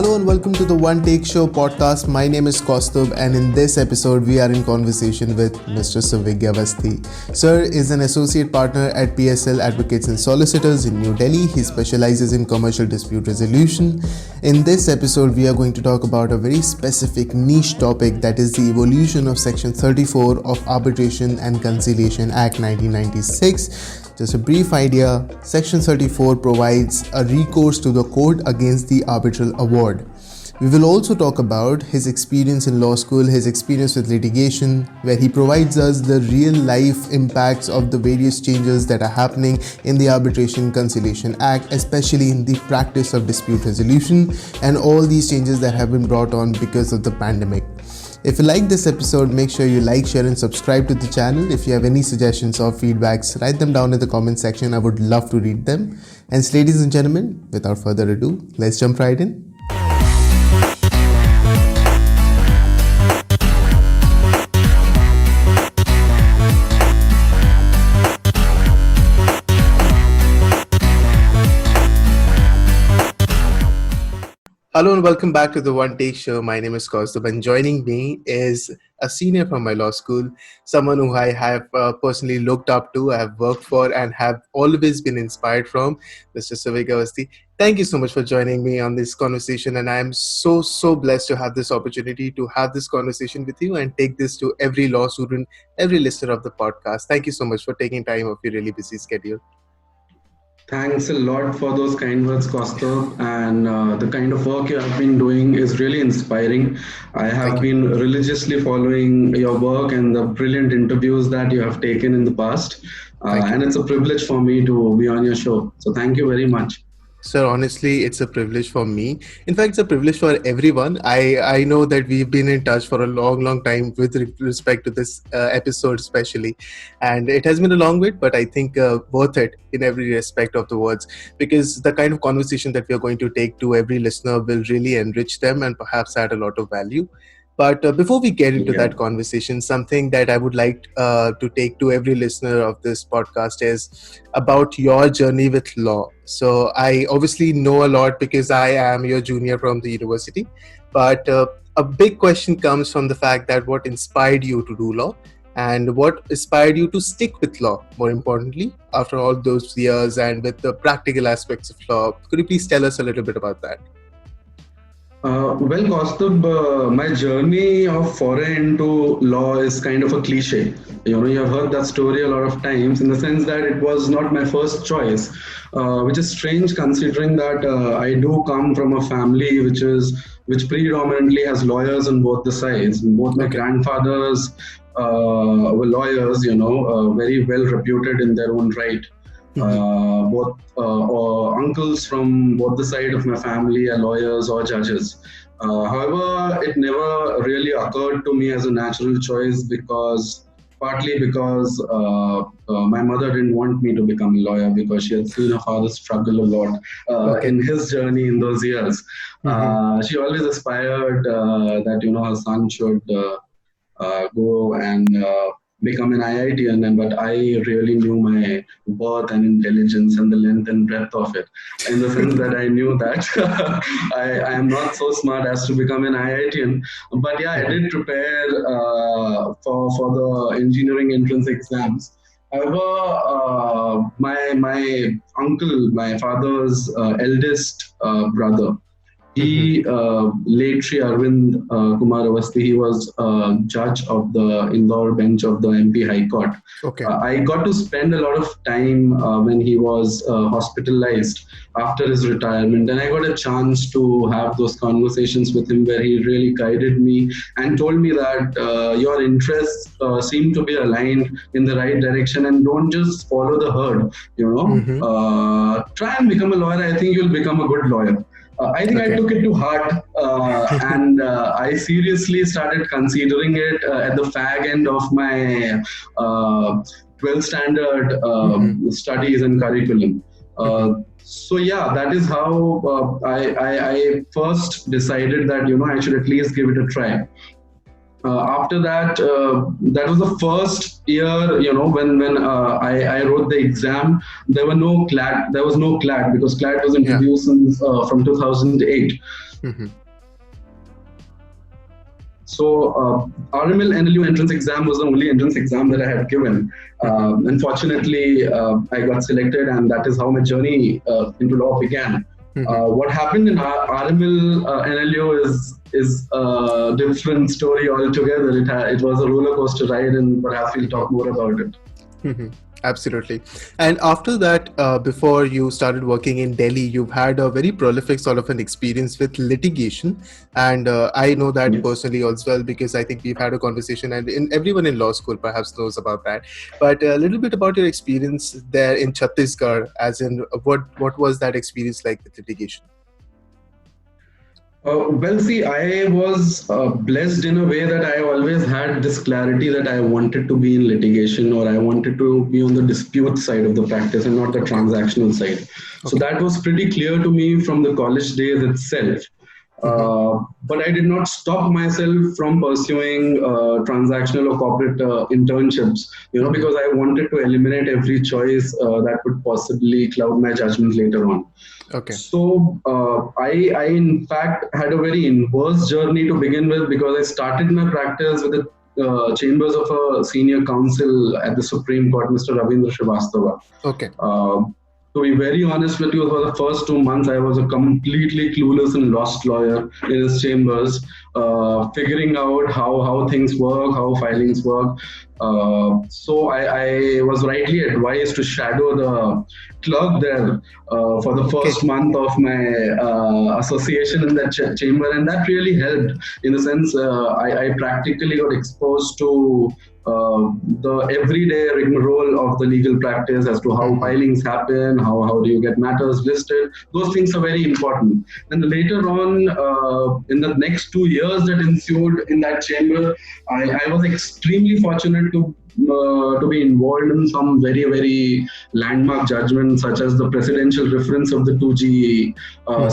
Hello and welcome to the One Take Show podcast. My name is Kaustubh and in this episode we are in conversation with Mr. Suvigya Awasthy. Sir is an associate partner at PSL Advocates and Solicitors in New Delhi. He specializes in commercial dispute resolution. In this episode we are going to talk about a very specific niche topic, that is the evolution of Section 34 of Arbitration and Conciliation Act 1996. Just a brief idea, Section 34 provides a recourse to the court against the arbitral award. We will also talk about his experience in law school, his experience with litigation, where he provides us the real life impacts of the various changes that are happening in the Arbitration Conciliation Act, especially in the practice of dispute resolution and all these changes that have been brought on because of the pandemic. If you like this episode, make sure you like, share and subscribe to the channel. If you have any suggestions or feedbacks, write them down in the comment section. I would love to read them. And ladies and gentlemen, without further ado, let's jump right in. Hello and welcome back to the One Take Show. My name is Kaustubh and joining me is a senior from my law school, someone who I have personally looked up to, I have worked for and have always been inspired from, Mr. Suvigya Awasthy. Thank you so much for joining me on this conversation, and I am so blessed to have this opportunity to have this conversation with you and take this to every law student, every listener of the podcast. Thank you so much for taking time off your really busy schedule. Thanks a lot for those kind words, Kaustubh, and the kind of work you have been doing is really inspiring. I have been religiously following your work and the brilliant interviews that you have taken in the past, and it's a privilege for me to be on your show. So thank you very much. Sir, honestly, it's a privilege for me. In fact, it's a privilege for everyone. I know that we've been in touch for a long time with respect to this episode especially. And it has been a long wait, but I think worth it in every respect of the words, because the kind of conversation that we are going to take to every listener will really enrich them and perhaps add a lot of value. But before we get into that conversation, something that I would like to take to every listener of this podcast is about your journey with law. So I obviously know a lot because I am your junior from the university. But a big question comes from the fact that what inspired you to do law and what inspired you to stick with law, more importantly, after all those years and with the practical aspects of law. Could you please tell us a little bit about that? Well, Kaustubh, my journey of foray into law is kind of a cliche. You have heard that story a lot of times in the sense that it was not my first choice, which is strange considering that I do come from a family which predominantly has lawyers on both the sides. Both my grandfathers were lawyers, very well reputed in their own right. Both uncles from both the side of my family are lawyers or judges. However, it never really occurred to me as a natural choice partly because my mother didn't want me to become a lawyer because she had seen her father struggle a lot in his journey in those years. She always aspired that her son should go and become an IITian, but I really knew my worth and intelligence and the length and breadth of it, in the sense that I knew that I am not so smart as to become an IITian. But I did prepare for the engineering entrance exams. However, my uncle, my father's eldest brother, he, late Shri Arvind Kumar Awasthy, he was judge of the Indore bench of the MP High Court. I got to spend a lot of time when he was hospitalized after his retirement, and I got a chance to have those conversations with him where he really guided me and told me that your interests seem to be aligned in the right direction and don't just follow the herd, try and become a lawyer. I think you'll become a good lawyer. I think I took it to heart and I seriously started considering it at the fag end of my 12th standard studies and curriculum. So that is how I first decided that I should at least give it a try. After that, that was the first year, when I wrote the exam. There was no CLAT because CLAT was introduced from 2008. So RML NLU entrance exam was the only entrance exam that I had given. Unfortunately, I got selected, and that is how my journey into law began. What happened in RML NLU is a different story altogether. It was a roller coaster ride, and perhaps we'll talk more about it. Absolutely. And after that, before you started working in Delhi, you've had a very prolific sort of an experience with litigation. And I know that personally as well, because I think we've had a conversation, and everyone in law school perhaps knows about that. But a little bit about your experience there in Chhattisgarh, as in what was that experience like with litigation? Well, see, I was blessed in a way that I always had this clarity that I wanted to be in litigation, or I wanted to be on the dispute side of the practice and not the transactional side. So that was pretty clear to me from the college days itself. But I did not stop myself from pursuing transactional or corporate internships, because I wanted to eliminate every choice that could possibly cloud my judgment later on. So I in fact had a very inverse journey to begin with, because I started my practice with the chambers of a senior counsel at the Supreme Court, Mr. Ravindra Srivastava. To be very honest with you, for the first 2 months, I was a completely clueless and lost lawyer in his chambers, figuring out how things work, how filings work. So I was rightly advised to shadow the clerk there for the first month of my association in that chamber, and that really helped. In the sense, I practically got exposed to the everyday rigmarole of the legal practice as to how filings happen, how do you get matters listed. Those things are very important. And later on, in the next 2 years that ensued in that chamber, I was extremely fortunate to be involved in some very, very landmark judgments, such as the presidential reference of the 2G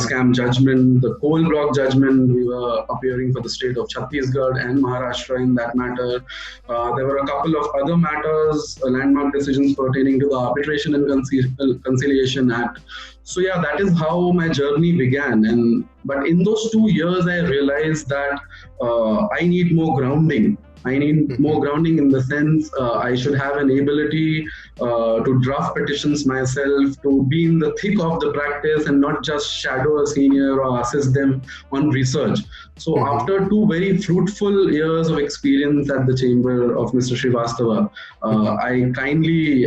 scam judgment, the coal block judgment. We were appearing for the state of Chhattisgarh and Maharashtra in that matter. There were a couple of other matters, landmark decisions pertaining to the Arbitration and Conciliation Act. So yeah, that is how my journey began. But in those 2 years, I realized that I need more grounding. I need more grounding in the sense I should have an ability to draft petitions myself, to be in the thick of the practice and not just shadow a senior or assist them on research. So after 2 very fruitful years of experience at the chamber of Mr. Srivastava, I kindly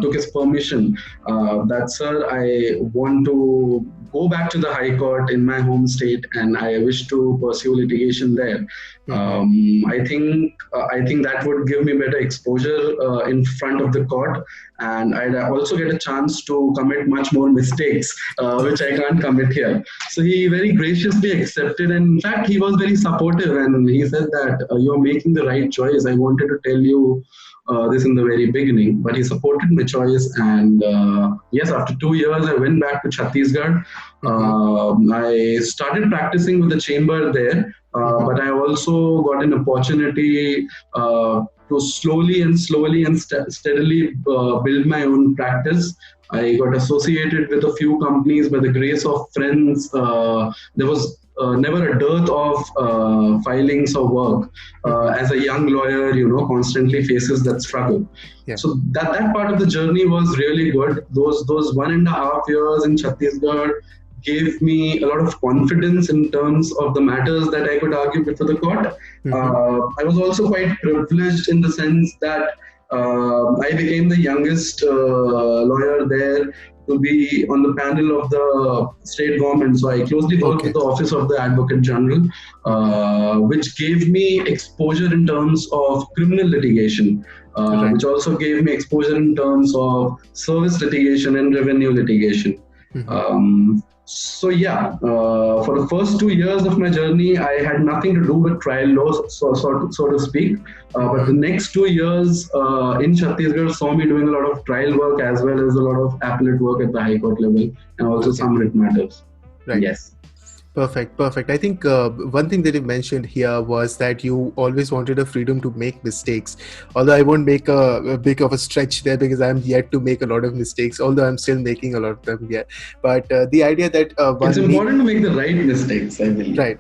took his permission that, sir, I want to go back to the High Court in my home state, and I wish to pursue litigation there. I think that would give me better exposure in front of the court, and I'd also get a chance to commit much more mistakes, which I can't commit here. So he very graciously accepted, and in fact, he was very supportive, and he said that you're making the right choice. I wanted to tell you this in the very beginning, but he supported my choice. And yes, after 2 years, I went back to Chhattisgarh. I started practicing with the chamber there, but I also got an opportunity to slowly and steadily build my own practice. I got associated with a few companies by the grace of friends. There was never a dearth of filings or work. As a young lawyer, constantly faces that struggle. So that part of the journey was really good. Those 1.5 years in Chhattisgarh gave me a lot of confidence in terms of the matters that I could argue before the court. I was also quite privileged in the sense that I became the youngest lawyer there to be on the panel of the state government. So I closely worked with the Office of the Advocate General, which gave me exposure in terms of criminal litigation, which also gave me exposure in terms of service litigation and revenue litigation. So yeah, for the first 2 years of my journey, I had nothing to do with trial law, so to speak. But the next 2 years in Chhattisgarh saw me doing a lot of trial work as well as a lot of appellate work at the High Court level, and also some writ matters. Right. Yes. Perfect. I think one thing that you mentioned here was that you always wanted a freedom to make mistakes. Although I won't make a big of a stretch there, because I'm yet to make a lot of mistakes, although I'm still making a lot of them yet. But the idea that it's important to make the right mistakes, I believe. Right.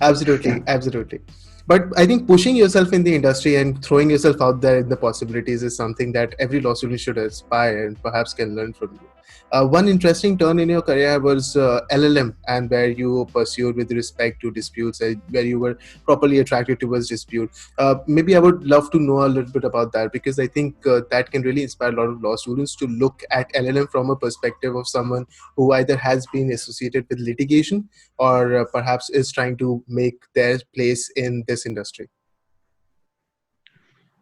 Absolutely. But I think pushing yourself in the industry and throwing yourself out there in the possibilities is something that every law student should aspire and perhaps can learn from you. One interesting turn in your career was LLM, and where you pursued with respect to disputes, where you were properly attracted towards dispute. Maybe I would love to know a little bit about that, because I think that can really inspire a lot of law students to look at LLM from a perspective of someone who either has been associated with litigation or perhaps is trying to make their place in this industry.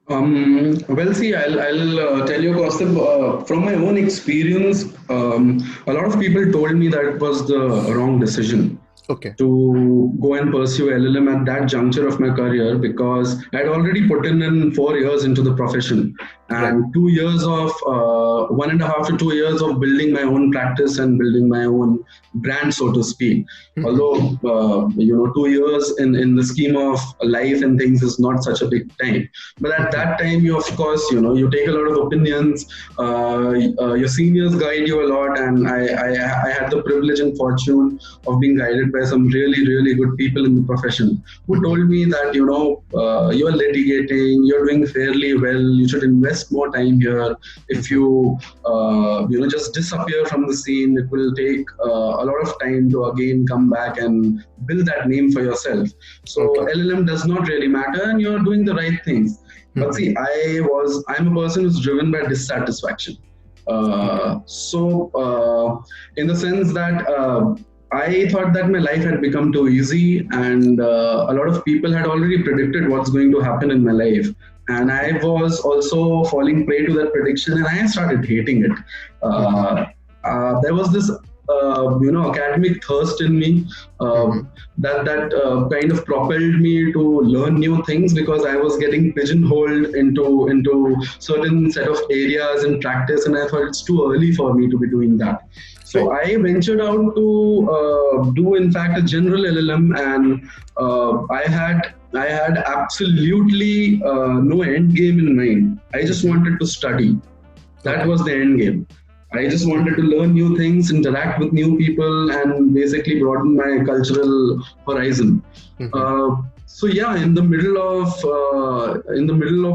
Well, see, I'll tell you, Kaustubh, from my own experience, a lot of people told me that it was the wrong decision. Okay. To go and pursue LLM at that juncture of my career, because I'd already put in 4 years into the profession, and 2 years of 1.5 to 2 years of building my own practice and building my own brand, so to speak. Although 2 years in the scheme of life and things is not such a big time, but at that time, you of course you take a lot of opinions. Your seniors guide you a lot, and I had the privilege and fortune of being guided by some really good people in the profession who told me that you're litigating, you're doing fairly well, you should invest more time here. If you just disappear from the scene, it will take a lot of time to again come back and build that name for yourself. So LLM does not really matter, and you're doing the right things. But see, I'm a person who's driven by dissatisfaction. In the sense that I thought that my life had become too easy, and a lot of people had already predicted what's going to happen in my life. And I was also falling prey to that prediction, and I started hating it. There was this academic thirst in me that kind of propelled me to learn new things, because I was getting pigeonholed into certain set of areas in practice, and I thought it's too early for me to be doing that. So I ventured out to do, in fact, a general LLM, and I had absolutely no end game in mind. I just wanted to study. That was the end game. I just wanted to learn new things, interact with new people, and basically broaden my cultural horizon. So yeah, in the middle of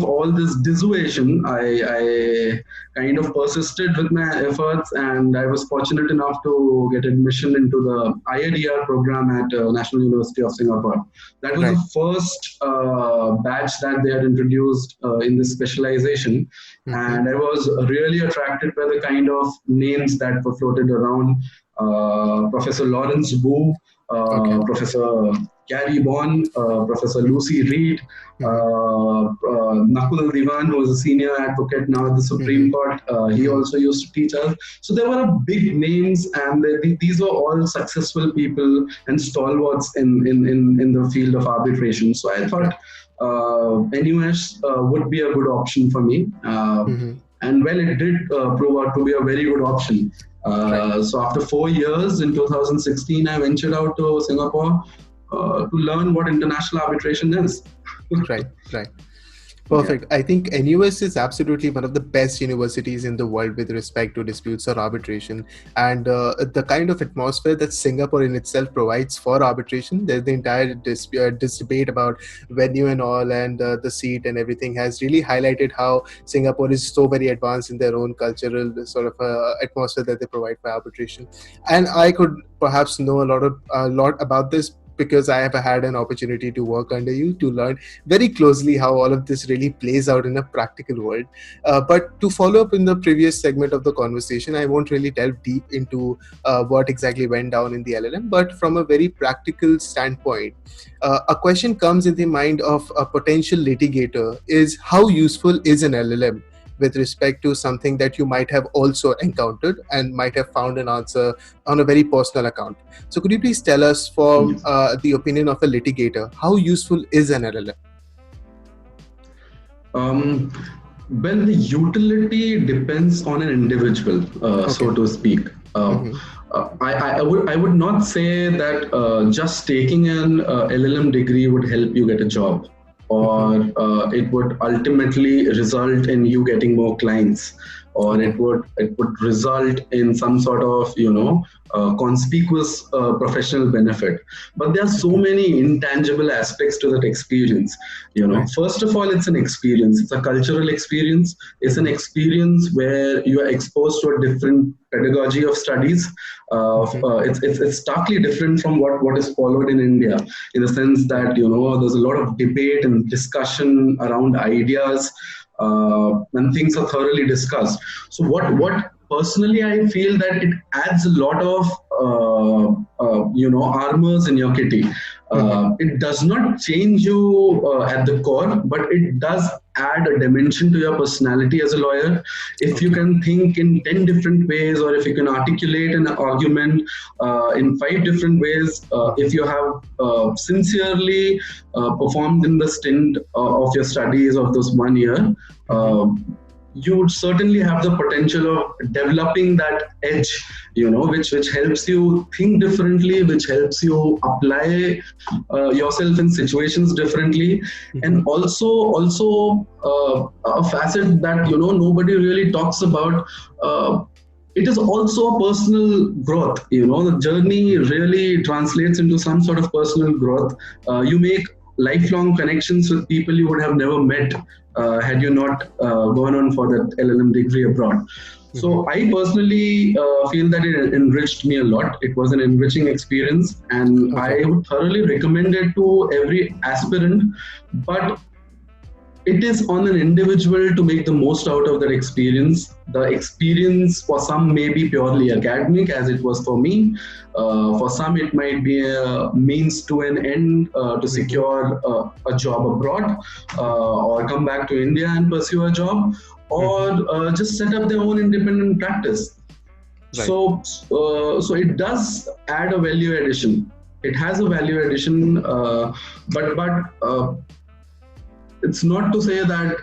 all this dissuasion, I kind of persisted with my efforts, and I was fortunate enough to get admission into the ICDR program at National University of Singapore. That was the first batch that they had introduced in this specialization, and I was really attracted by the kind of names that were floated around. Professor Lawrence Wu, Professor Gary Bond, Professor Lucy Reed, Nakul Diwan, who is a senior advocate now at the Supreme Court. He also used to teach us. So there were big names, and these were all successful people and stalwarts in the field of arbitration. So I thought NUS would be a good option for me. And well, it did prove out to be a very good option. So after 4 years, in 2016, I ventured out to Singapore to learn what international arbitration is. Right. Perfect. Yeah. I think NUS is absolutely one of the best universities in the world with respect to disputes or arbitration. And the kind of atmosphere that Singapore in itself provides for arbitration, there's the entire this debate about venue and all, and the seat and everything has really highlighted how Singapore is so very advanced in their own cultural sort of atmosphere that they provide for arbitration. And I could perhaps know a lot about this, because I have had an opportunity to work under you, to learn very closely how all of this really plays out in a practical world. But to follow up in the previous segment of the conversation, I won't really delve deep into what exactly went down in the LLM, but from a very practical standpoint, a question comes in the mind of a potential litigator is, how useful is an LLM with respect to something that you might have also encountered and might have found an answer on a very personal account. So could you please tell us, from the opinion of a litigator, how useful is an LLM? Well, the utility depends on an individual, so to speak. I would not say that just taking an LLM degree would help you get a job, or it would ultimately result in you getting more clients, or it would result in some sort of conspicuous professional benefit. But there are so many intangible aspects to that experience. First of all, it's an experience. It's a cultural experience. It's an experience where you are exposed to a different pedagogy of studies. It's starkly different from what is followed in India, in the sense that there's a lot of debate and discussion around ideas, when things are thoroughly discussed. So what personally I feel that it adds a lot of armors in your kitty. It does not change you at the core, but it does add a dimension to your personality as a lawyer. If you can think in 10 different ways, or if you can articulate an argument in 5 different ways, if you have sincerely performed in the stint of your studies of those 1 year, you would certainly have the potential of developing that edge, which helps you think differently, which helps you apply yourself in situations differently. And also a facet that nobody really talks about. It is also a personal growth. The journey really translates into some sort of personal growth. You make lifelong connections with people you would have never met had you not gone on for that LLM degree abroad. So I personally feel that it enriched me a lot. It was an enriching experience, and I would thoroughly recommend it to every aspirant. But it is on an individual to make the most out of that experience. The experience for some may be purely academic, as it was for me. For some, it might be a means to an end to secure a job abroad, or come back to India and pursue a job, or just set up their own independent practice. Right. So it does add a value addition. It has a value addition, but it's not to say that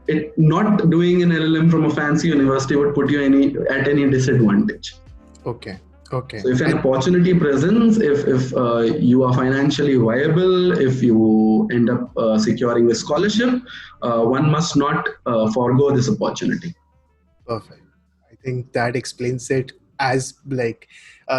it not doing an LLM from a fancy university would put you at any disadvantage. Okay. So if an opportunity presents, if you are financially viable, if you end up securing a scholarship, one must not forego this opportunity. Perfect. I think that explains it, as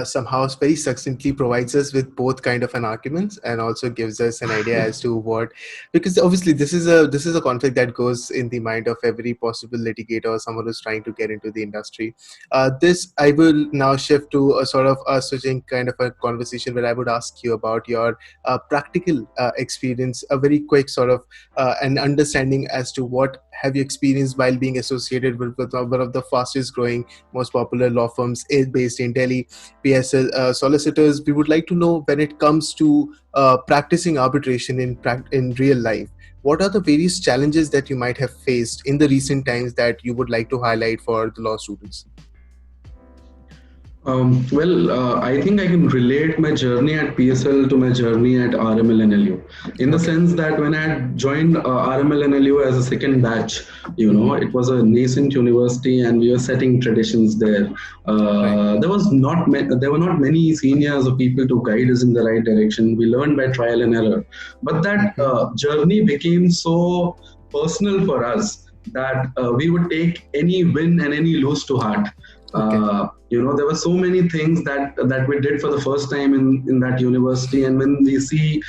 somehow very succinctly provides us with both kind of an arguments, and also gives us an idea as to what, because obviously this is a conflict that goes in the mind of every possible litigator or someone who's trying to get into the industry. This I will now shift to a sort of a switching kind of a conversation where I would ask you about your practical experience, a very quick sort of an understanding as to what have you experienced while being associated with one of the fastest growing, most popular law firms based in Delhi, PSL Solicitors. We would like to know, when it comes to practicing arbitration in real life, what are the various challenges that you might have faced in the recent times that you would like to highlight for the law students? I think I can relate my journey at PSL to my journey at RMLNLU, in the sense that when I had joined RMLNLU as a second batch, it was a nascent university and we were setting traditions there. There were not many seniors or people to guide us in the right direction. We learned by trial and error. But that journey became so personal for us that we would take any win and any lose to heart. There were so many things that we did for the first time in that university, and when we see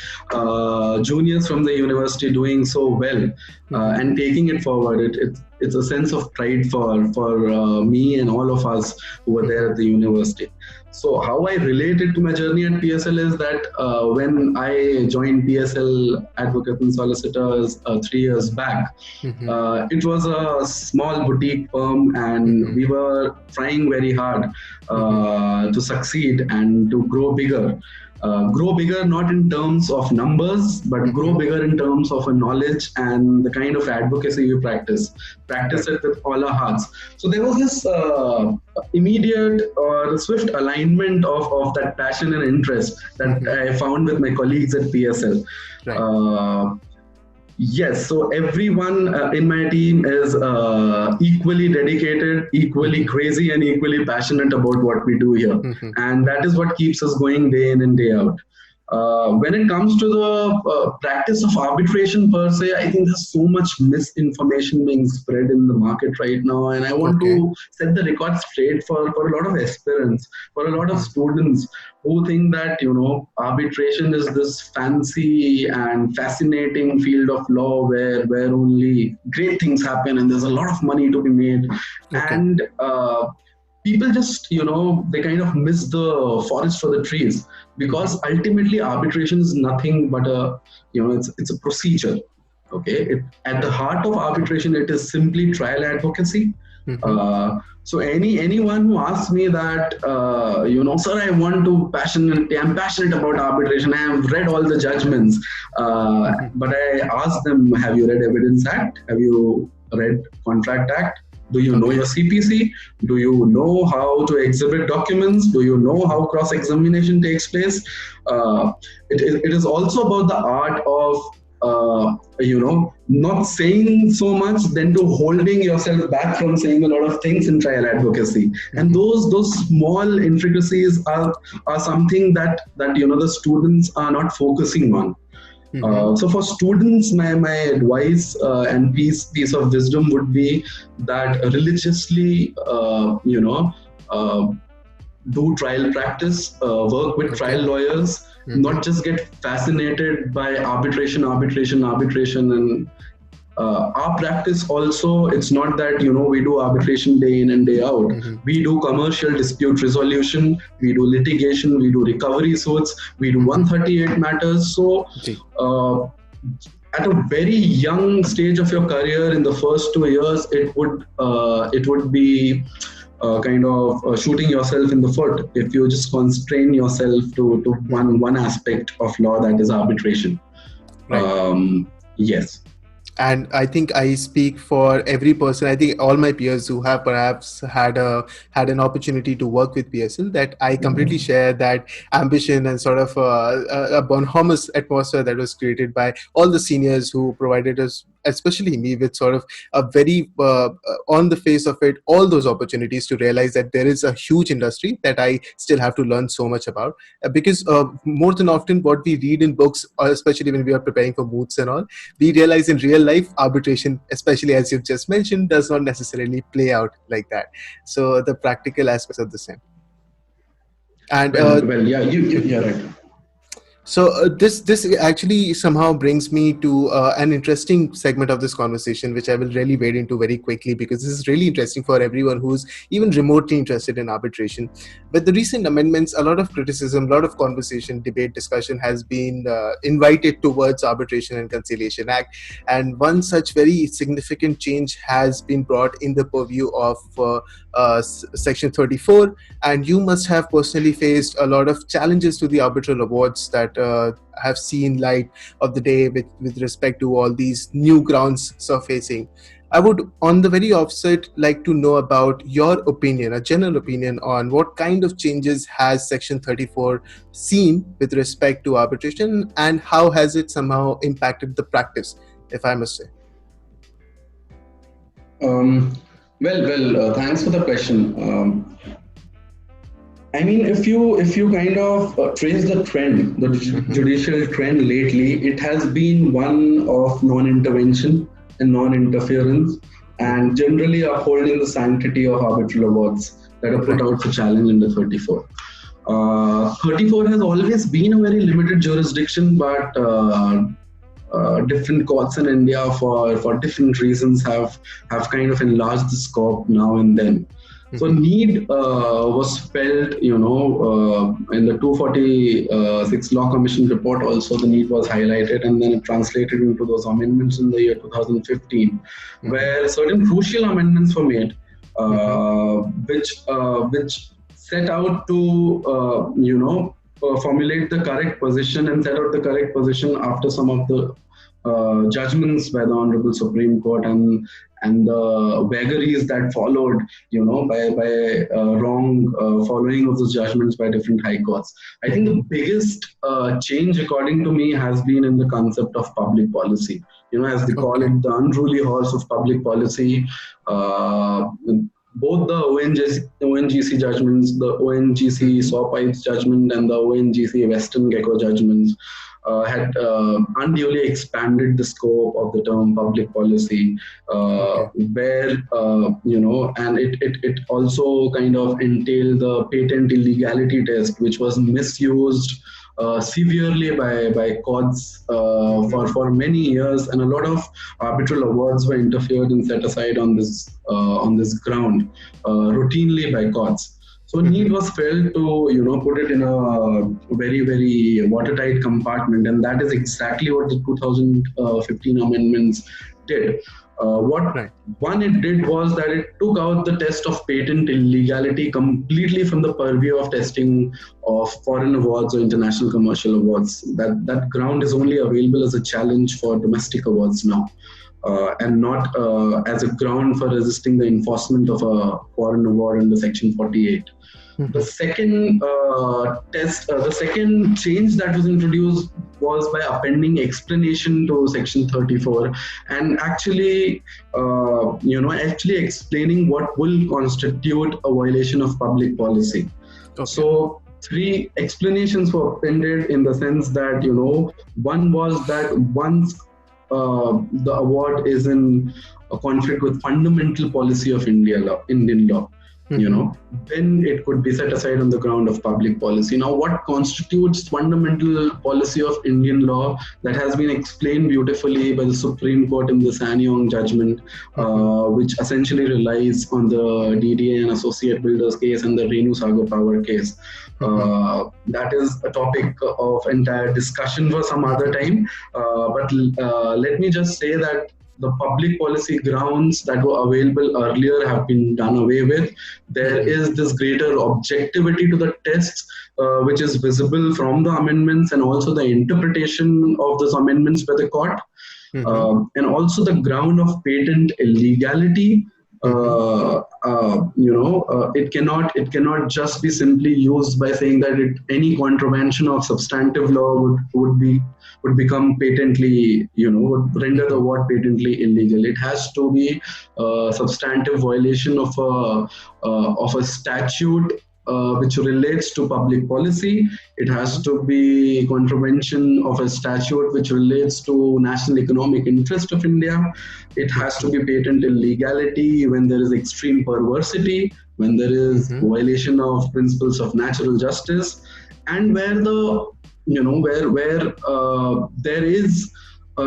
juniors from the university doing so well and taking it forward, it's a sense of pride for me and all of us who were there at the university. So how I related to my journey at PSL is that when I joined PSL Advocates and Solicitors 3 years back, it was a small boutique firm, and we were trying very hard to succeed and to grow bigger. Grow bigger not in terms of numbers, but grow bigger in terms of a knowledge and the kind of advocacy we practice it with all our hearts. So there was this immediate or swift alignment of that passion and interest that I found with my colleagues at PSL. Right. Yes, so everyone in my team is equally dedicated, equally crazy, and equally passionate about what we do here. And that is what keeps us going day in and day out. When it comes to the practice of arbitration per se, I think there's so much misinformation being spread in the market right now, and I want to set the record straight for a lot of aspirants, for a lot of students who think that arbitration is this fancy and fascinating field of law where only great things happen and there's a lot of money to be made, and people just they kind of miss the forest for the trees, because ultimately arbitration is nothing but a it's a procedure. At the heart of arbitration, it is simply trial advocacy. So anyone who asks me that sir, I'm passionate about arbitration, I have read all the judgments, but I ask them, have you read Evidence Act? Have you read Contract Act? Do you know your CPC? Do you know how to exhibit documents? Do you know how cross-examination takes place? It is also about the art of not saying so much, then to holding yourself back from saying a lot of things in trial advocacy. And those small intricacies are something that the students are not focusing on. So for students, my advice and piece of wisdom would be that religiously, do trial practice, work with trial lawyers, not just get fascinated by arbitration. And our practice also, it's not that we do arbitration day in and day out. We do commercial dispute resolution, we do litigation, we do recovery suits, we do 138 matters. So at a very young stage of your career, in the first 2 years, it would be kind of shooting yourself in the foot if you just constrain yourself to one aspect of law, that is arbitration. Yes. And I think I speak for every person. I think all my peers who have perhaps had an opportunity to work with PSL, that I completely share that ambition and sort of a bonhomous atmosphere that was created by all the seniors who provided us, especially me, with sort of a very on the face of it, all those opportunities to realize that there is a huge industry that I still have to learn so much about. Because more than often what we read in books, especially when we are preparing for moots and all, we realize in real life arbitration, especially as you've just mentioned, does not necessarily play out like that. So the practical aspects are the same. And you're right. So this actually somehow brings me to an interesting segment of this conversation, which I will really wade into very quickly, because this is really interesting for everyone who's even remotely interested in arbitration. With the recent amendments, a lot of criticism, a lot of conversation, debate, discussion has been invited towards Arbitration and Conciliation Act. And one such very significant change has been brought in the purview of Section 34. And you must have personally faced a lot of challenges to the arbitral awards that have seen light of the day with respect to all these new grounds surfacing. I would, on the very offset, like to know about your opinion, a general opinion on what kind of changes has Section 34 seen with respect to arbitration, and how has it somehow impacted the practice, if I must say. Well, thanks for the question. I mean, if you kind of trace the trend, the judicial trend lately, it has been one of non-intervention and non-interference, and generally upholding the sanctity of arbitral awards that are put out for challenge in the 34. 34 has always been a very limited jurisdiction, but different courts in India for different reasons have kind of enlarged the scope now and then. So need was felt, in the 246 Law Commission report also the need was highlighted, and then it translated into those amendments in the year 2015, where certain crucial amendments were made, which set out to, formulate the correct position and set out the correct position after some of the judgments by the Honorable Supreme Court and the vagaries that followed, by wrong following of those judgments by different high courts. I think the biggest change, according to me, has been in the concept of public policy. As they call it, the unruly horse of public policy. both the ONGC judgments, the ONGC Saw Pipes judgment and the ONGC Western Gecko judgments had unduly expanded the scope of the term public policy, where, and it also kind of entailed the patent illegality test, which was misused severely by courts for many years, and a lot of arbitral awards were interfered and set aside on this ground routinely by courts. So need was felt to put it in a very, very watertight compartment, and that is exactly what the 2015 amendments did. One it did was that it took out the test of patent illegality completely from the purview of testing of foreign awards or international commercial awards. That ground is only available as a challenge for domestic awards now, and not as a ground for resisting the enforcement of a foreign award under Section 48. The second the second change that was introduced was by appending explanation to Section 34, and actually explaining what will constitute a violation of public policy. So 3 explanations were appended, in the sense that one was that once the award is in a conflict with fundamental policy of Indian law, then it could be set aside on the ground of public policy. Now, what constitutes fundamental policy of Indian law, that has been explained beautifully by the Supreme Court in the Sanyong judgment, which essentially relies on the DDA and Associate Builders case and the Renu Sagar Power case. That is a topic of entire discussion for some other time. But let me just say that the public policy grounds that were available earlier have been done away with. There is this greater objectivity to the tests, which is visible from the amendments, and also the interpretation of those amendments by the court, and also the ground of patent illegality. It cannot just be simply used by saying that any contravention of substantive law would become patently, would render the award patently illegal. It has to be a substantive violation of a statute which relates to public policy. It has to be contravention of a statute which relates to national economic interest of India. It has to be patent illegality when there is extreme perversity, when there is violation of principles of natural justice, and where there is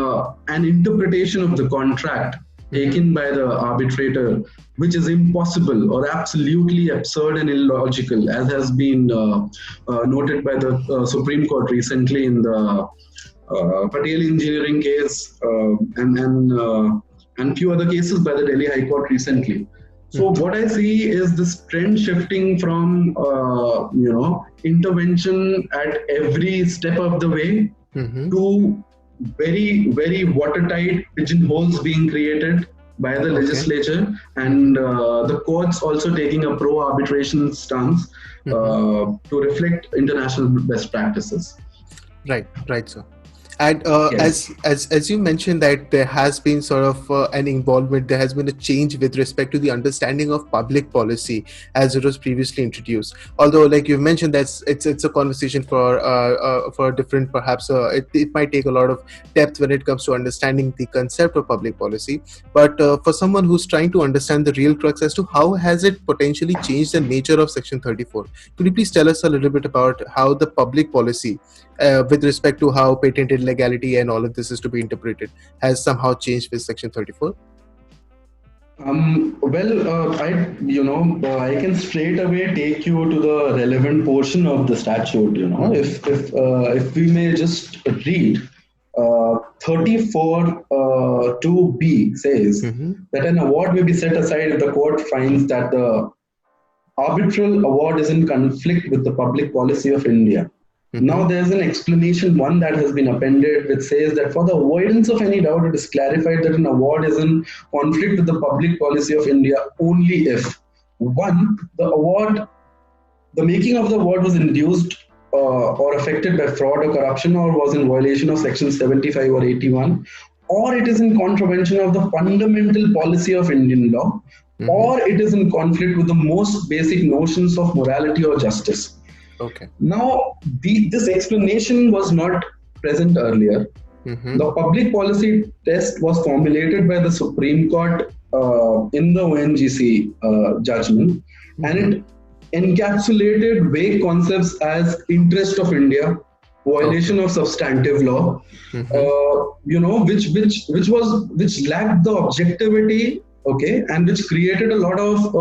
an interpretation of the contract taken by the arbitrator, which is impossible or absolutely absurd and illogical, as has been noted by the Supreme Court recently in the Patel engineering case, and few other cases by the Delhi High Court recently. So what I see is this trend shifting from intervention at every step of the way to very, very watertight pigeonholes being created by the legislature, and the courts also taking a pro-arbitration stance to reflect international best practices. Right, sir. And yes. as you mentioned that there has been sort of an involvement, there has been a change with respect to the understanding of public policy as it was previously introduced. Although, like you mentioned, that's it's a conversation for different, perhaps it might take a lot of depth when it comes to understanding the concept of public policy. But for someone who's trying to understand the real crux as to how has it potentially changed the nature of Section 34, could you please tell us a little bit about how the public policy with respect to how patent illegality and all of this is to be interpreted has somehow changed with Section 34? I can straight away take you to the relevant portion of the statute. If we may just read 34 2B says that an award may be set aside if the court finds that the arbitral award is in conflict with the public policy of India. Now there's an explanation one that has been appended which says that for the avoidance of any doubt, it is clarified that an award is in conflict with the public policy of India only if 1. The making of the award was induced or affected by fraud or corruption, or was in violation of Section 75 or 81, or it is in contravention of the fundamental policy of Indian law, or it is in conflict with the most basic notions of morality or justice. Okay. Now, this explanation was not present earlier. The public policy test was formulated by the Supreme Court in the ONGC judgment, and it encapsulated vague concepts as interest of India, violation of substantive law, which lacked the objectivity, and which created a lot of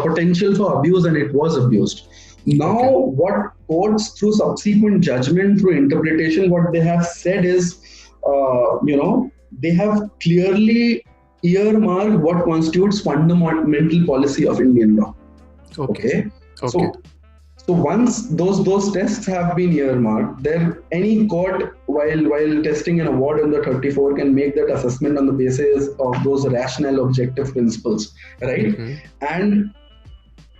potential for abuse, and it was abused. Now, what courts through subsequent judgment, through interpretation, what they have said is, they have clearly earmarked what constitutes fundamental policy of Indian law. Okay. So once those tests have been earmarked, any court while testing an award under 34 can make that assessment on the basis of those rational objective principles, right? And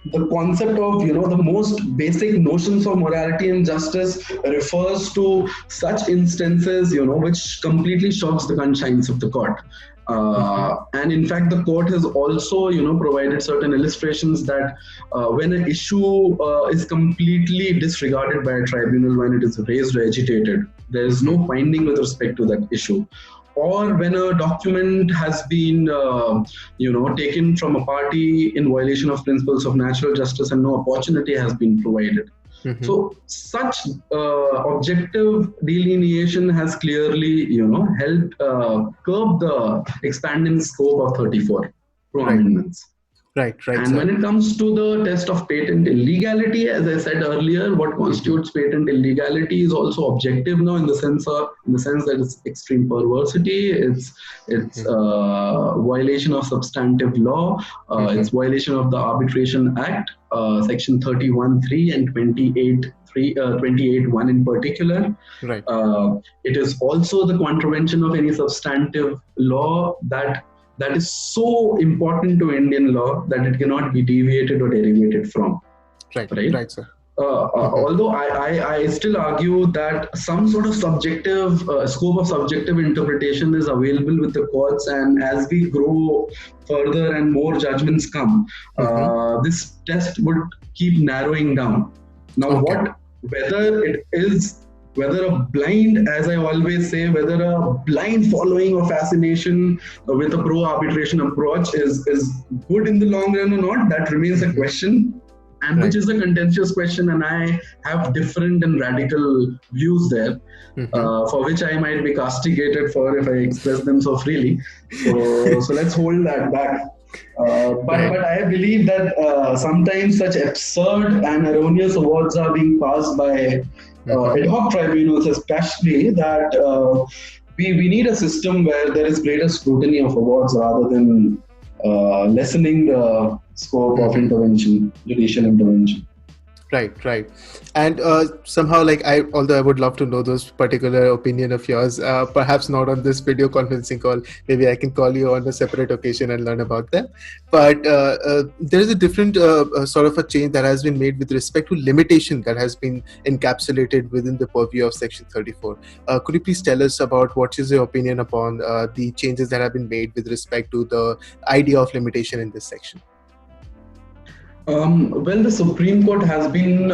the concept of the most basic notions of morality and justice refers to such instances which completely shocks the conscience of the court. And in fact, the court has also provided certain illustrations that when an issue is completely disregarded by a tribunal, when it is raised or agitated, there is no finding with respect to that issue, or when a document has been taken from a party in violation of principles of natural justice and no opportunity has been provided. So such objective delineation has clearly helped curb the expanding scope of 34 through amendments. Right. And when it comes to the test of patent illegality, as I said earlier, what constitutes patent illegality is also objective now, in the sense that it's extreme perversity, it's violation of substantive law, it's violation of the Arbitration Act, section 31(3) and 28(1) in particular. Right. It is also the contravention of any substantive law that is so important to Indian law that it cannot be deviated or derivated from. Right, sir. Although I still argue that some sort of subjective scope of subjective interpretation is available with the courts, and as we grow further and more judgments come, this test would keep narrowing down. Now, whether a blind, as I always say, whether a blind following or fascination with a pro-arbitration approach is good in the long run or not, that remains a question, and which is a contentious question, and I have different and radical views there, for which I might be castigated for if I express them so freely. So let's hold that back. But I believe that sometimes such absurd and erroneous awards are being passed by ad hoc tribunals, especially, that we need a system where there is greater scrutiny of awards rather than lessening the scope of intervention, judicial intervention. Right. And somehow, although I would love to know those particular opinion of yours, perhaps not on this video conferencing call, maybe I can call you on a separate occasion and learn about them. But there is a different sort of a change that has been made with respect to limitation that has been encapsulated within the purview of Section 34. Could you please tell us about what is your opinion upon the changes that have been made with respect to the idea of limitation in this section? Well, the Supreme Court has been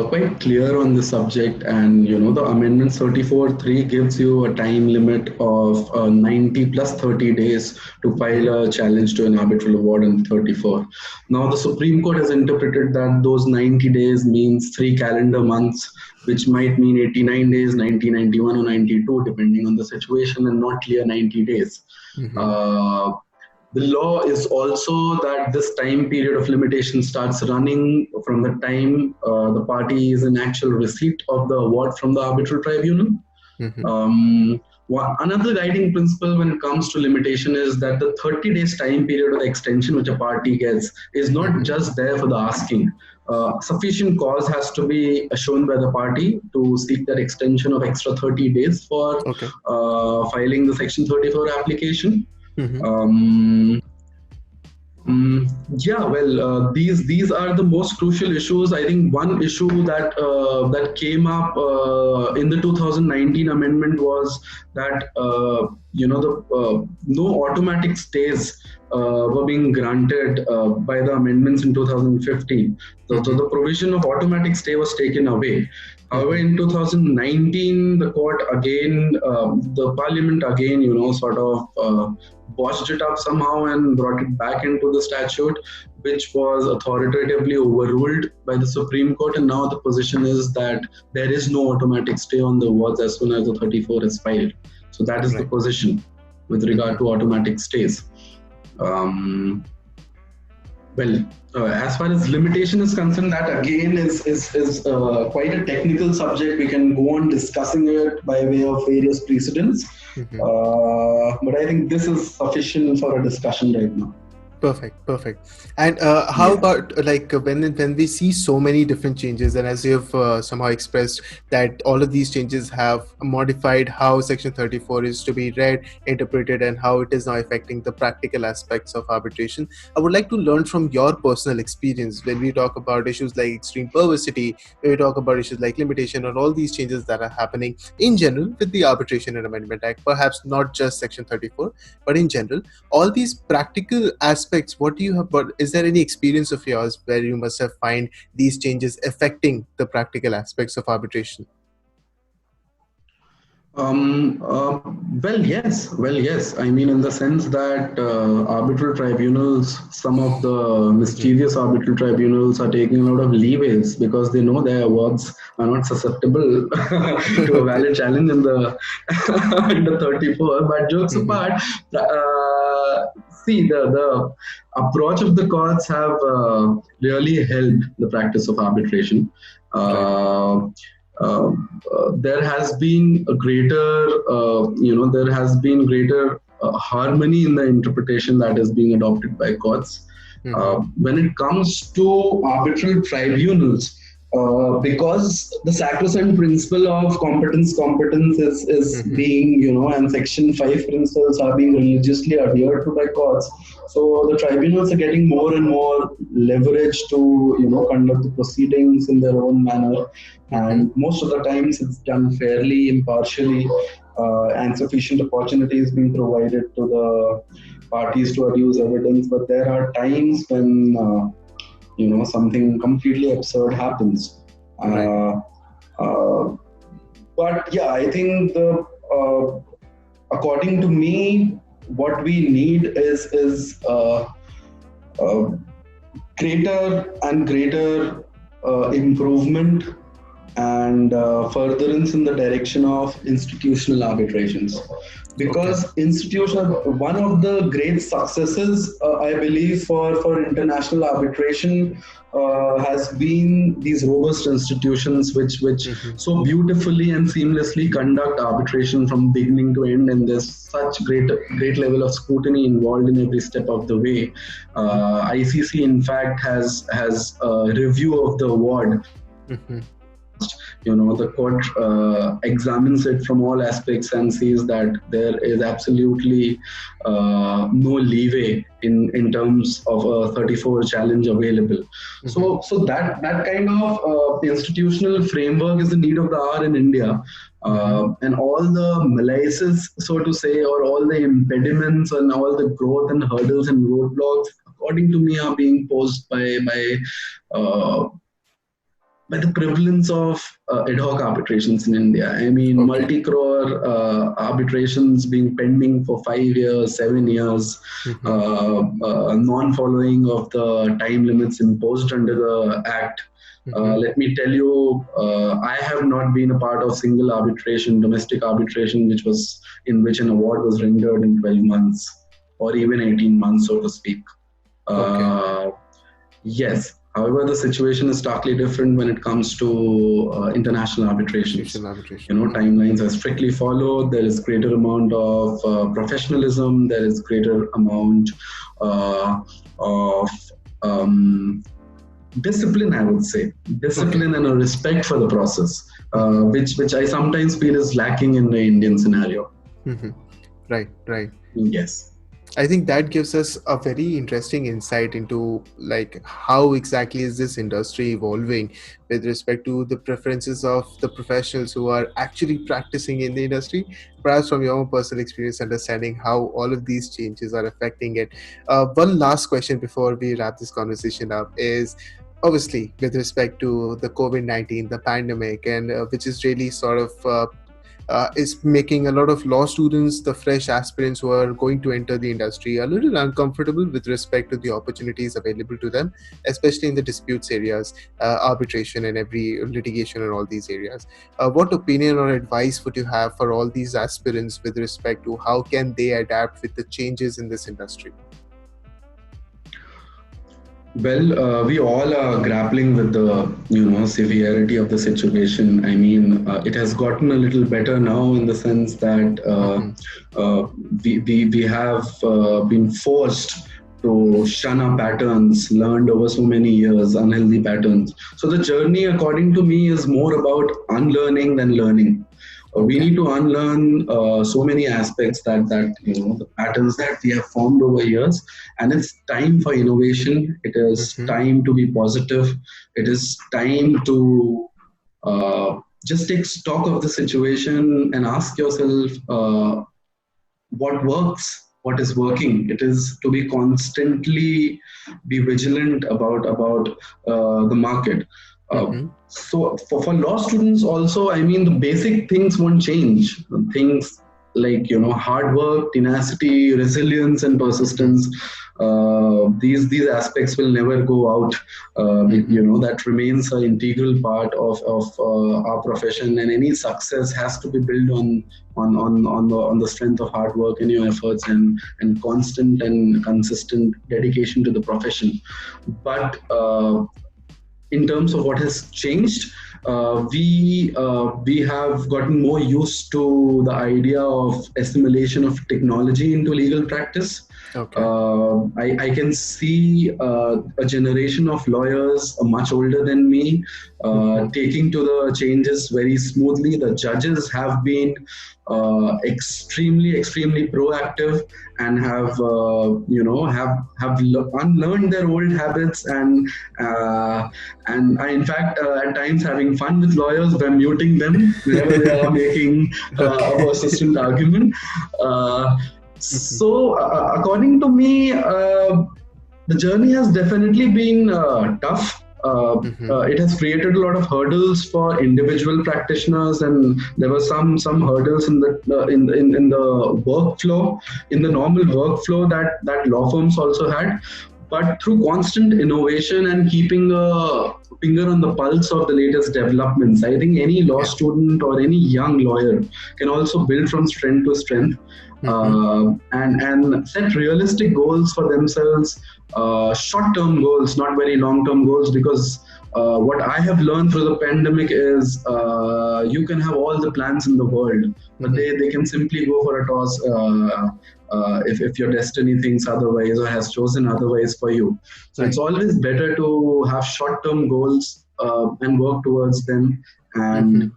quite clear on the subject, and the Amendment 34(3) gives you a time limit of 90 plus 30 days to file a challenge to an arbitral award in 34. Now, the Supreme Court has interpreted that those 90 days means 3 calendar months, which might mean 89 days, 90, 91, or 92, depending on the situation, and not clear 90 days. The law is also that this time period of limitation starts running from the time the party is in actual receipt of the award from the arbitral tribunal. Another guiding principle when it comes to limitation is that the 30 days time period of the extension which a party gets is not just there for the asking. Sufficient cause has to be shown by the party to seek that extension of extra 30 days for filing the Section 34 application. These are the most crucial issues. I think one issue that came up in the 2019 amendment was that no automatic stays were being granted by the amendments in 2015. So the provision of automatic stay was taken away. However, in 2019, the court again, the parliament again, sort of botched it up somehow and brought it back into the statute, which was authoritatively overruled by the Supreme Court. And now the position is that there is no automatic stay on the awards as soon as the 34 is filed. So that is the position with regard to automatic stays. As far as limitation is concerned, that again is quite a technical subject. We can go on discussing it by way of various precedents. But I think this is sufficient for a discussion right now. Perfect. And how about when we see so many different changes, and as you have somehow expressed that all of these changes have modified how Section 34 is to be read, interpreted, and how it is now affecting the practical aspects of arbitration, I would like to learn from your personal experience when we talk about issues like extreme perversity, when we talk about issues like limitation, or all these changes that are happening in general with the Arbitration and Amendment Act, perhaps not just Section 34, but in general, all these practical aspects. What do you have? But is there any experience of yours where you must have find these changes affecting the practical aspects of arbitration? Well, yes. I mean, in the sense that arbitral tribunals, some of the mischievous arbitral tribunals are taking a lot of leeways because they know their awards are not susceptible to a valid challenge in the under 34. But jokes apart, see, the approach of the courts have really helped the practice of arbitration. There has been a greater, harmony in the interpretation that is being adopted by courts. When it comes to arbitral tribunals, because the sacrosanct principle of competence is being, and Section 5 principles are being religiously adhered to by courts. So the tribunals are getting more and more leverage to, conduct the proceedings in their own manner. And most of the times it's done fairly, impartially, and sufficient opportunity is being provided to the parties to adduce evidence. But there are times when something completely absurd happens. But yeah, I think according to me, what we need is greater and greater improvement and furtherance in the direction of institutional arbitrations. Because one of the great successes, I believe, for international arbitration has been these robust institutions which so beautifully and seamlessly conduct arbitration from beginning to end, and there's such great level of scrutiny involved in every step of the way. ICC, in fact, has a review of the award. The court examines it from all aspects and sees that there is absolutely no leeway in terms of a 34 challenge available. So that kind of institutional framework is the need of the hour in India. And all the malaises, so to say, or all the impediments and all the growth and hurdles and roadblocks, according to me, are being posed by the prevalence of ad hoc arbitrations in India. I mean, multi-crore arbitrations being pending for 5 years, 7 years, non-following of the time limits imposed under the Act. Let me tell you, I have not been a part of single arbitration, domestic arbitration, in which an award was rendered in 12 months or even 18 months, so to speak. Yes. However, the situation is starkly different when it comes to international arbitrations. Timelines are strictly followed. There is greater amount of professionalism. There is greater amount of discipline, I would say. Discipline and a respect for the process, which I sometimes feel is lacking in the Indian scenario. Right. Yes. I think that gives us a very interesting insight into like how exactly is this industry evolving with respect to the preferences of the professionals who are actually practicing in the industry. Perhaps from your own personal experience, understanding how all of these changes are affecting it. One last question before we wrap this conversation up is obviously with respect to the COVID-19, the pandemic, and which is really sort of is making a lot of law students, the fresh aspirants who are going to enter the industry, a little uncomfortable with respect to the opportunities available to them, especially in the disputes areas, arbitration and every litigation and all these areas. What opinion or advice would you have for all these aspirants with respect to how can they adapt with the changes in this industry? Well, we all are grappling with the severity of the situation. I mean, it has gotten a little better now in the sense that we have been forced to shun our patterns learned over so many years, unhealthy patterns. So the journey, according to me, is more about unlearning than learning. We need to unlearn so many aspects that the patterns that we have formed over years, and it's time for innovation. It is time to be positive. It is time to just take stock of the situation and ask yourself what works, what is working. It is to be constantly be vigilant about the market. So for law students also, I mean, the basic things won't change. Things like hard work, tenacity, resilience, and persistence. These aspects will never go out. That remains an integral part of our profession, and any success has to be built on the strength of hard work and your efforts and constant and consistent dedication to the profession. But in terms of what has changed, we have gotten more used to the idea of assimilation of technology into legal practice. I can see a generation of lawyers much older than me taking to the changes very smoothly. The judges have been extremely proactive and have unlearned their old habits and I, in fact, at times having fun with lawyers by muting them whenever they are making a persistent argument. So according to me, the journey has definitely been tough. It has created a lot of hurdles for individual practitioners, and there were some hurdles in the workflow, in the normal workflow that law firms also had. But through constant innovation and keeping a finger on the pulse of the latest developments, I think any law student or any young lawyer can also build from strength to strength. And set realistic goals for themselves, short-term goals, not very long-term goals, because what I have learned through the pandemic is you can have all the plans in the world, but they can simply go for a toss if your destiny thinks otherwise or has chosen otherwise for you. So it's always better to have short-term goals and work towards them and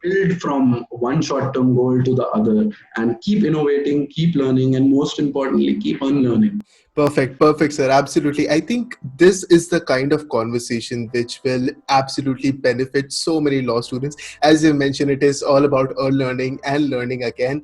build from one short-term goal to the other and keep innovating, keep learning, and most importantly, keep unlearning. Perfect, sir. Absolutely. I think this is the kind of conversation which will absolutely benefit so many law students. As you mentioned, it is all about learning and learning again,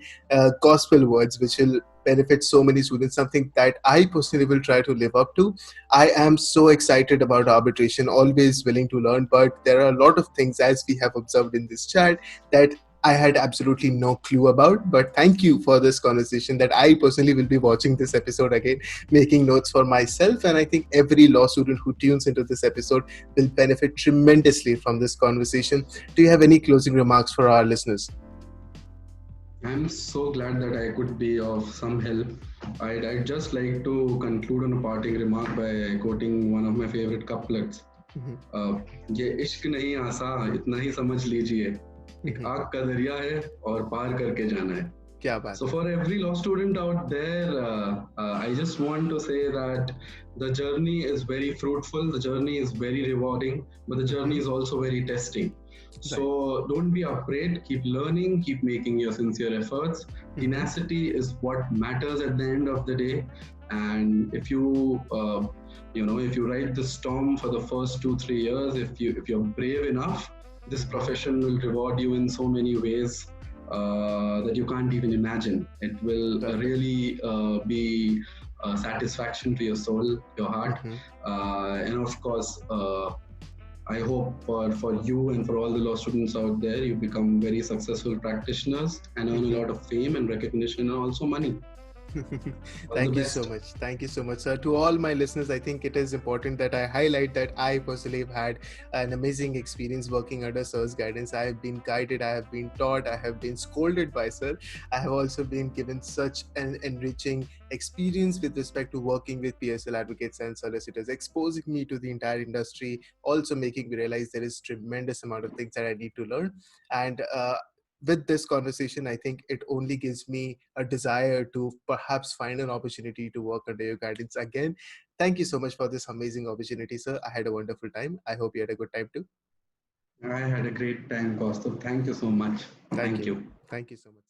gospel words which will benefit so many students, something that I personally will try to live up to. I am so excited about arbitration, always willing to learn, but there are a lot of things, as we have observed in this chat, that I had absolutely no clue about. But thank you for this conversation, that I personally will be watching this episode again, making notes for myself, and I think every law student who tunes into this episode will benefit tremendously from this conversation. Do you have any closing remarks for our listeners? I'm so glad that I could be of some help. I'd just like to conclude on a parting remark by quoting one of my favorite couplets. ये इश्क नहीं आसा, इतना ही समझ लीजिए, एक आग का दरिया है और पार करके जाना है. क्या बात. So for every law student out there, I just want to say that the journey is very fruitful, the journey is very rewarding, but the journey is also very testing. So don't be afraid, keep learning, keep making your sincere efforts. Tenacity is what matters at the end of the day. And if you if you ride the storm for the first 2-3 years, if you're brave enough, this profession will reward you in so many ways that you can't even imagine. It will really be satisfaction to your soul, your heart, and of course, I hope for you and for all the law students out there, you become very successful practitioners and earn a lot of fame and recognition and also money. Thank you so much. Thank you so much, sir. To all my listeners, I think it is important that I highlight that I personally have had an amazing experience working under sir's guidance. I have been guided, I have been taught, I have been scolded by sir. I have also been given such an enriching experience with respect to working with PSL advocates and solicitors, exposing me to the entire industry, also making me realize there is tremendous amount of things that I need to learn. And with this conversation, I think it only gives me a desire to perhaps find an opportunity to work under your guidance again. Thank you so much for this amazing opportunity, sir. I had a wonderful time. I hope you had a good time too. I had a great time, Kaustubh. Thank you so much. Thank you. Thank you so much.